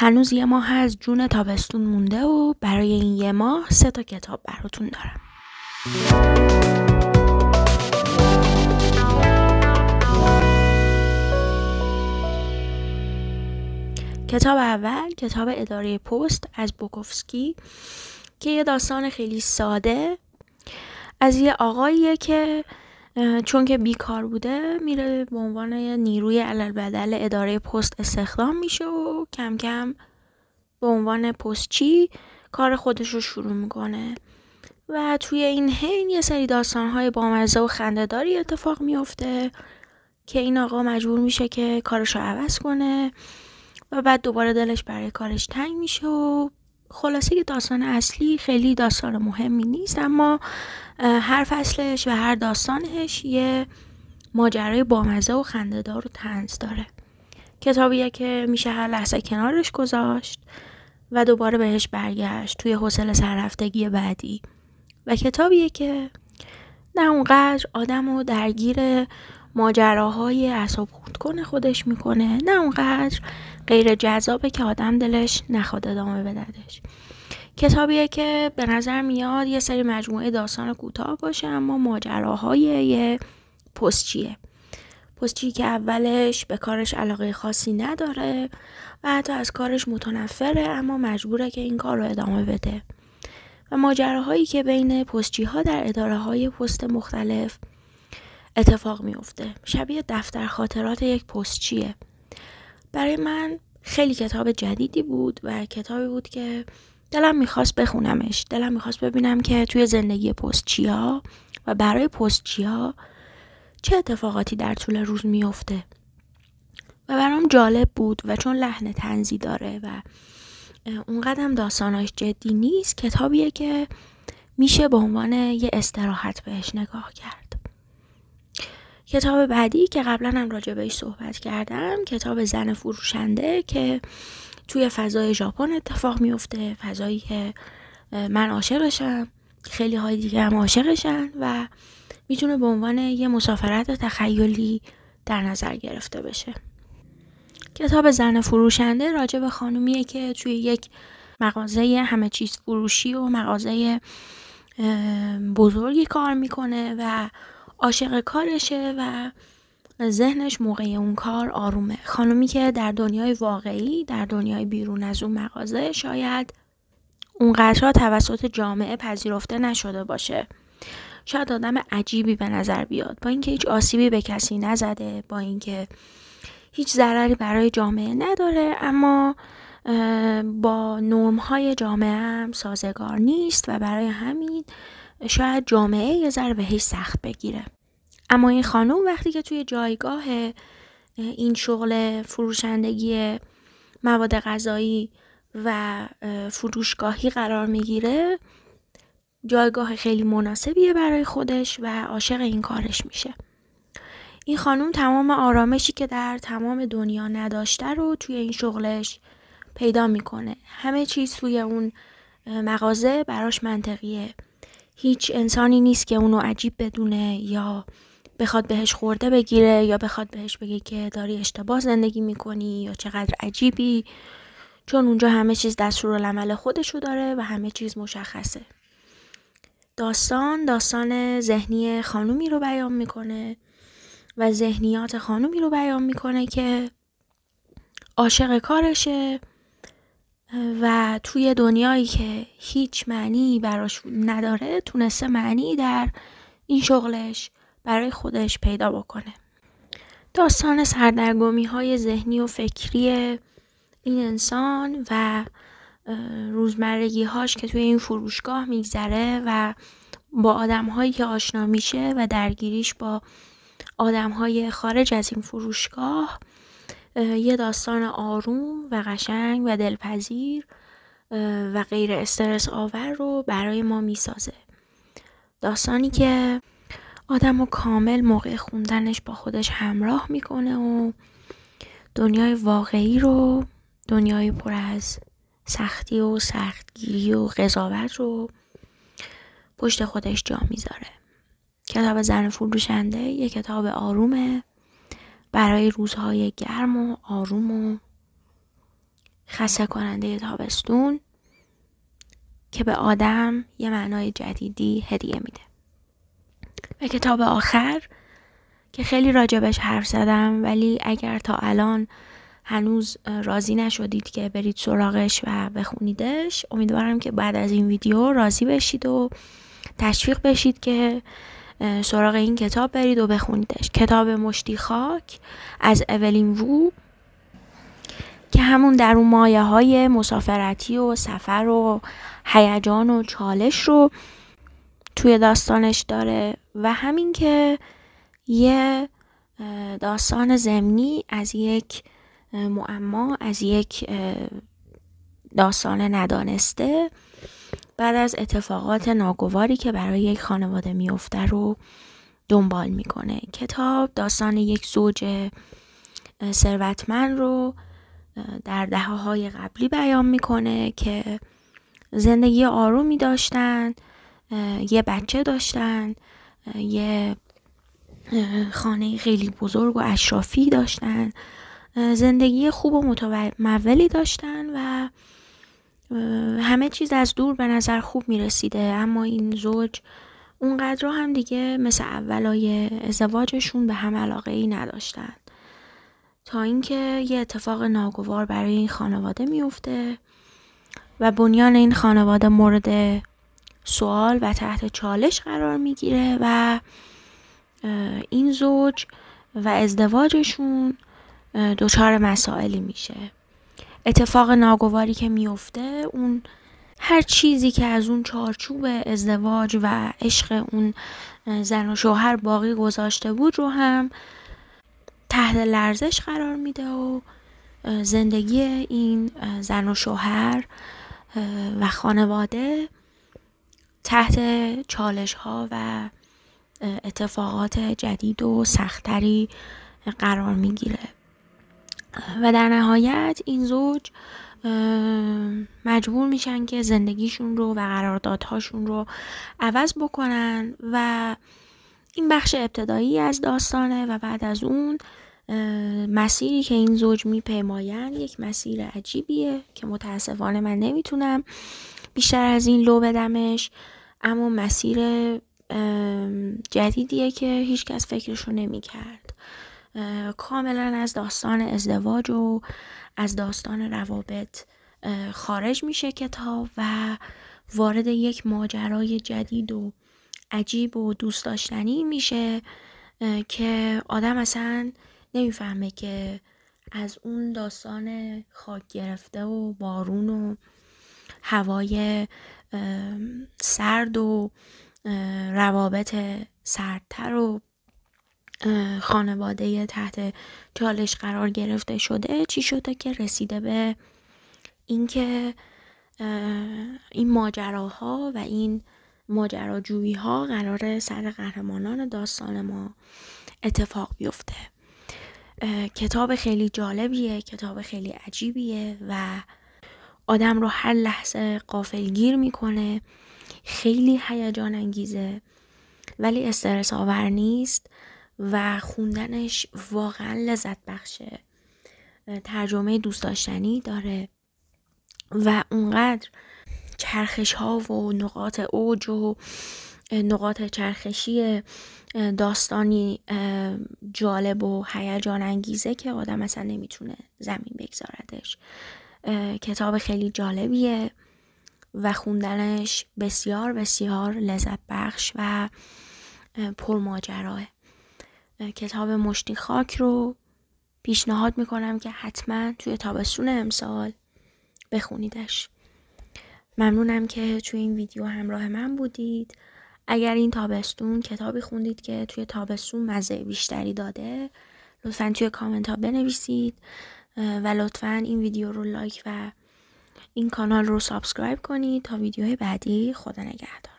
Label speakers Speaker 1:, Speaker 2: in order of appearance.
Speaker 1: هنوز 1 ماه از جون تابستون مونده و برای این 1 ماه 3 تا کتاب براتون دارم. کتاب اول کتاب اداره پست از بوکوفسکی که یه داستان خیلی ساده از یه آقاییه که چون که بیکار بوده میره به عنوان نیروی علالبدل اداره پست استخدام میشه و کم کم به عنوان پستچی کار خودش رو شروع میکنه و توی این حین یه سری داستانهای بامزه و خنده‌داری اتفاق میفته که این آقا مجبور میشه که کارش رو عوض کنه و بعد دوباره دلش برای کارش تنگ میشه و خلاصه که داستان اصلی خیلی داستان مهمی نیست، اما هر فصلش و هر داستانش یه ماجرای بامزه و خنده‌دار و طنز داره. کتابیه که میشه هر لحظه کنارش گذاشت و دوباره بهش برگشت توی حوصله سررفتگی بعدی و کتابیه که نه اونقدر آدمو درگیر ماجراهای اعصاب خورد کنه خودش میکنه، نه اونقدر غیر جذابه که آدم دلش نخواد ادامه بدهش. کتابیه که به نظر میاد یه سری مجموعه داستان کوتاه باشه اما ماجراهای یه پستچی که اولش به کارش علاقه خاصی نداره و حتی از کارش متنفره اما مجبوره که این کار رو ادامه بده و ماجراهایی که بین پستچی ها در اداره های پست مختلف اتفاق میفته. شبیه دفتر خاطرات یک پستچیه. برای من خیلی کتاب جدیدی بود و کتابی بود که دلم میخواست بخونمش. دلم میخواست ببینم که توی زندگی پستچی‌ها و برای پستچی‌ها چه اتفاقاتی در طول روز میفته و برام جالب بود و چون لحن طنزی داره و اونقدر داستاناش جدی نیست، کتابیه که میشه به عنوان یه استراحت بهش نگاه کرد. کتاب بعدی که قبلا هم راجع بهش صحبت کردم کتاب زن فروشنده که توی فضای ژاپن اتفاق میفته، فضایی که من عاشقشم، خیلی های دیگه هم عاشقشن و میتونه به عنوان یه مسافرت تخیلی در نظر گرفته بشه. کتاب زن فروشنده راجع به خانومیه که توی یک مغازه همه چیز فروشی و مغازه بزرگی کار میکنه و عاشق کارشه و ذهنش موقع اون کار آرومه. خانومی که در دنیای واقعی، در دنیای بیرون از اون مغازه شاید اونقدر توسط جامعه پذیرفته نشده باشه. شاید آدم عجیبی به نظر بیاد با اینکه هیچ آسیبی به کسی نزده، با اینکه هیچ ضرری برای جامعه نداره، اما با نرم‌های جامعه هم سازگار نیست و برای همین شاید جامعه یه ذره بهش سخت بگیره. اما این خانم وقتی که توی جایگاه این شغل فروشندگی مواد غذایی و فروشگاهی قرار میگیره، جایگاه خیلی مناسبیه برای خودش و عاشق این کارش میشه. این خانم تمام آرامشی که در تمام دنیا نداشته رو توی این شغلش پیدا میکنه. همه چیز توی اون مغازه براش منطقیه. هیچ انسانی نیست که اونو عجیب بدونه یا بخواد بهش خورده بگیره یا بخواد بهش بگه که داری اشتباه زندگی میکنی یا چقدر عجیبی، چون اونجا همه چیز دستورالعمل خودشو داره و همه چیز مشخصه. داستان ذهنی خانومی رو بیان میکنه و ذهنیات خانومی رو بیان میکنه که عاشق کارشه و توی دنیایی که هیچ معنی براش نداره تونسته معنی در این شغلش برای خودش پیدا بکنه. داستان سردرگمی های ذهنی و فکری این انسان و روزمرگی هاش که توی این فروشگاه میگذره و با آدم هایی که آشنا میشه و درگیریش با آدم های خارج از این فروشگاه یه داستان آروم و قشنگ و دلپذیر و غیر استرس آور رو برای ما میسازه. داستانی که آدمو کامل موقع خوندنش با خودش همراه میکنه و دنیای واقعی رو، دنیای پر از سختی و سختگیری و قضاوت رو پشت خودش جا میذاره. کتاب زن فروشنده یه کتاب آرومه برای روزهای گرم و آروم و خسته کننده تابستون که به آدم یه معنای جدیدی هدیه میده. و کتاب آخر که خیلی راجبش حرف زدم، ولی اگر تا الان هنوز راضی نشدید که برید سراغش و بخونیدش، امیدوارم که بعد از این ویدیو راضی بشید و تشویق بشید که سراغ این کتاب برید و بخونیدش. کتاب مشتی خاک از اولین وو که همون در اون مایه های مسافرتی و سفر و هیجان و چالش رو توی داستانش داره و همین که یه داستان ضمنی از یک معما، از یک داستان ندانسته بعد از اتفاقات ناگواری که برای یک خانواده میفته رو دنبال میکنه. کتاب داستان یک زوج ثروتمند رو در دهه‌های قبلی بیان میکنه که زندگی آرومی داشتن، یه بچه داشتن، یه خانه خیلی بزرگ و اشرافی داشتن، زندگی خوب و متمولی داشتن و همه چیز از دور به نظر خوب میرسیده. اما این زوج اونقدر هم دیگه مثل اولای ازدواجشون به هم علاقه ای نداشتن تا اینکه یه اتفاق ناگوار برای این خانواده میفته و بنیان این خانواده مورد سوال و تحت چالش قرار میگیره و این زوج و ازدواجشون دچار مسائلی میشه. اتفاق ناگواری که میفته، اون هر چیزی که از اون چارچوب ازدواج و عشق اون زن و شوهر باقی گذاشته بود رو هم تحت لرزش قرار میده و زندگی این زن و شوهر و خانواده تحت چالش ها و اتفاقات جدید و سختری قرار میگیره و در نهایت این زوج مجبور میشن که زندگیشون رو و قراردادهاشون رو عوض بکنن و این بخش ابتدایی از داستانه و بعد از اون مسیری که این زوج میپیماین یک مسیر عجیبیه که متاسفانه من نمیتونم بیشتر از این لو بدمش، اما مسیر جدیدیه که هیچ کس فکرشو نمیکرد. کاملا از داستان ازدواج و از داستان روابط خارج میشه کتاب و وارد یک ماجرای جدید و عجیب و دوست داشتنی میشه که آدم اصلا نمیفهمه که از اون داستان خاک گرفته و بارون و هوای سرد و روابط سردتر و خانواده تحت چالش قرار گرفته شده چی شده که رسیده به اینکه این ماجراها و این ماجراجویی ها قراره سر قهرمانان داستان ما اتفاق بیفته. کتاب خیلی جالبیه، کتاب خیلی عجیبیه و آدم رو هر لحظه غافلگیر میکنه. خیلی هیجان انگیزه ولی استرس آور نیست و خوندنش واقعا لذت بخشه. ترجمه دوست داشتنی داره و اونقدر چرخش ها و نقاط اوج و نقاط چرخشی داستانی جالب و هیجان انگیزه که آدم اصلا نمیتونه زمین بگذاردش. کتاب خیلی جالبیه و خوندنش بسیار بسیار لذت بخش و پرماجراه. کتاب مشتی خاک رو پیشنهاد میکنم که حتما توی تابستون امسال بخونیدش. ممنونم که توی این ویدیو همراه من بودید. اگر این تابستون کتابی خوندید که توی تابستون مزه بیشتری داده، لطفاً توی کامنت ها بنویسید و لطفاً این ویدیو رو لایک و این کانال رو سابسکرایب کنید تا ویدیوهای بعدی. خدا نگهدار.